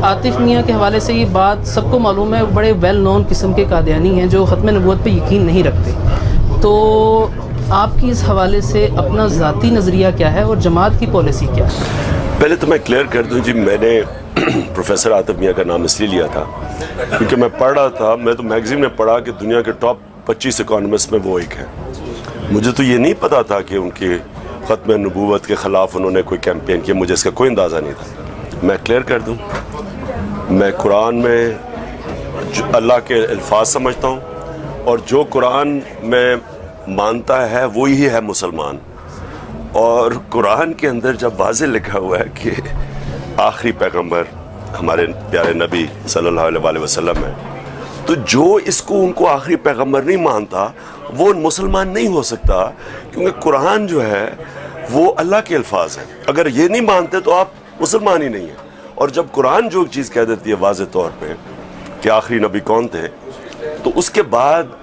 عاطف میاں کے حوالے سے یہ بات سب کو معلوم ہے، بڑے ویل نون قسم کے قادیانی ہیں جو ختم نبوت پہ یقین نہیں رکھتے، تو آپ کی اس حوالے سے اپنا ذاتی نظریہ کیا ہے اور جماعت کی پالیسی کیا ہے؟ پہلے تو میں کلیئر کر دوں جی، میں نے پروفیسر عاطف میاں کا نام اس لیے لیا تھا کیونکہ میں پڑھ رہا تھا، میں تو میگزین میں پڑھا کہ دنیا کے ٹاپ 25 اکانومسٹ میں وہ ایک ہیں۔ مجھے تو یہ نہیں پتا تھا کہ ان کی ختم نبوت کے خلاف انہوں نے کوئی کیمپین کیا، مجھے اس کا کوئی اندازہ نہیں تھا۔ میں کلیئر کر دوں، میں قرآن میں اللہ کے الفاظ سمجھتا ہوں، اور جو قرآن میں مانتا ہے وہی ہے مسلمان، اور قرآن کے اندر جب واضح لکھا ہوا ہے کہ آخری پیغمبر ہمارے پیارے نبی صلی اللہ علیہ وسلم ہے، تو جو اس کو ان کو آخری پیغمبر نہیں مانتا وہ مسلمان نہیں ہو سکتا، کیونکہ قرآن جو ہے وہ اللہ کے الفاظ ہیں۔ اگر یہ نہیں مانتے تو آپ مسلمان ہی نہیں ہیں، اور جب قرآن جو چیز کہہ دیتی ہے واضح طور پہ کہ آخری نبی کون تھے، تو اس کے بعد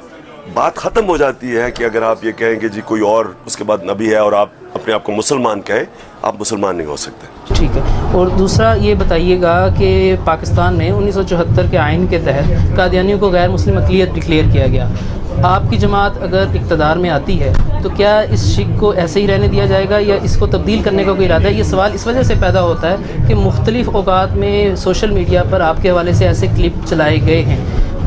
بات ختم ہو جاتی ہے کہ اگر آپ یہ کہیں کہ جی کوئی اور اس کے بعد نبی ہے اور آپ اپنے آپ کو مسلمان کہیں، آپ مسلمان نہیں ہو سکتے۔ ٹھیک ہے، اور دوسرا یہ بتائیے گا کہ پاکستان میں 1974 کے آئین کے تحت قادیانیوں کو غیر مسلم اقلیت ڈکلیئر کیا گیا۔ آپ کی جماعت اگر اقتدار میں آتی ہے تو کیا اس شک کو ایسے ہی رہنے دیا جائے گا یا اس کو تبدیل کرنے کا کوئی ارادہ ہے؟ یہ سوال اس وجہ سے پیدا ہوتا ہے کہ مختلف اوقات میں سوشل میڈیا پر آپ کے حوالے سے ایسے کلپ چلائے گئے ہیں،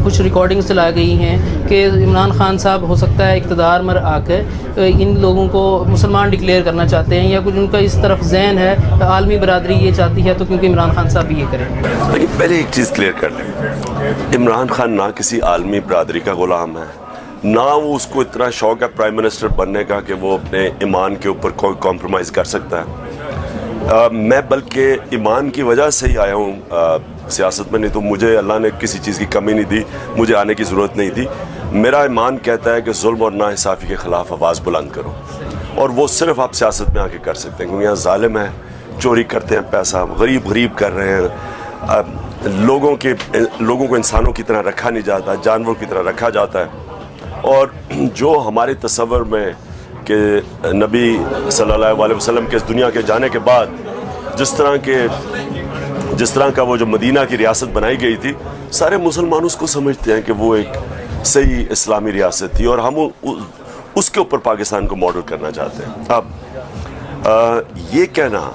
کچھ ریکارڈنگز چلائی گئی ہیں کہ عمران خان صاحب ہو سکتا ہے اقتدار میں آ کے ان لوگوں کو مسلمان ڈکلیئر کرنا چاہتے ہیں، یا کچھ ان کا اس طرف ذہن ہے عالمی برادری یہ چاہتی ہے تو کیونکہ عمران خان صاحب بھی یہ کریں۔ لیکن پہلے ایک چیز کلیئر کر لیں، عمران خان نہ کسی عالمی برادری کا غلام ہے، نہ وہ اس کو اتنا شوق ہے پرائم منسٹر بننے کا کہ وہ اپنے ایمان کے اوپر کوئی کمپرومائز کر سکتا ہے۔ میں بلکہ ایمان کی وجہ سے ہی آیا ہوں سیاست میں، نہیں تو مجھے اللہ نے کسی چیز کی کمی نہیں دی، مجھے آنے کی ضرورت نہیں تھی۔ میرا ایمان کہتا ہے کہ ظلم اور ناانصافی کے خلاف آواز بلند کرو، اور وہ صرف آپ سیاست میں آ کے کر سکتے ہیں، کیونکہ یہاں ظالم ہے، چوری کرتے ہیں پیسہ، غریب کر رہے ہیں، لوگوں کو انسانوں کی طرح رکھا نہیں جاتا، جانور کی طرح رکھا جاتا ہے۔ اور جو ہمارے تصور میں کہ نبی صلی اللہ علیہ وسلم کے اس دنیا کے جانے کے بعد جس طرح کا وہ جو مدینہ کی ریاست بنائی گئی تھی، سارے مسلمان اس کو سمجھتے ہیں کہ وہ ایک صحیح اسلامی ریاست تھی، اور ہم اس کے اوپر پاکستان کو ماڈل کرنا چاہتے ہیں۔ اب یہ کہنا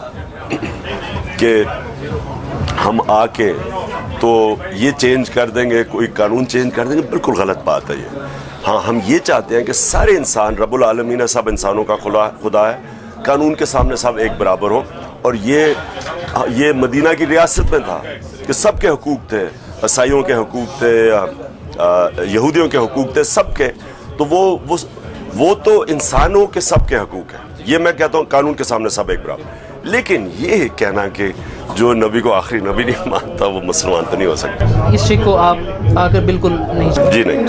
کہ ہم آ کے تو یہ چینج کر دیں گے، کوئی قانون چینج کر دیں گے، بالکل غلط بات ہے یہ۔ ہاں، ہم یہ چاہتے ہیں کہ سارے انسان، رب العالمین ہے، سب انسانوں کا خدا ہے، قانون کے سامنے سب ایک برابر ہو، اور یہ مدینہ کی ریاست میں تھا کہ سب کے حقوق تھے، عیسائیوں کے حقوق تھے، یہودیوں کے حقوق تھے، سب کے، تو وہ تو انسانوں کے سب کے حقوق ہیں۔ یہ میں کہتا ہوں قانون کے سامنے سب ایک برابر، لیکن یہ کہنا کہ جو نبی کو آخری نبی نہیں مانتا وہ مسلمان تو نہیں ہو سکتا۔ اس شک کو آپ آ کر بالکل نہیں؟ جی نہیں۔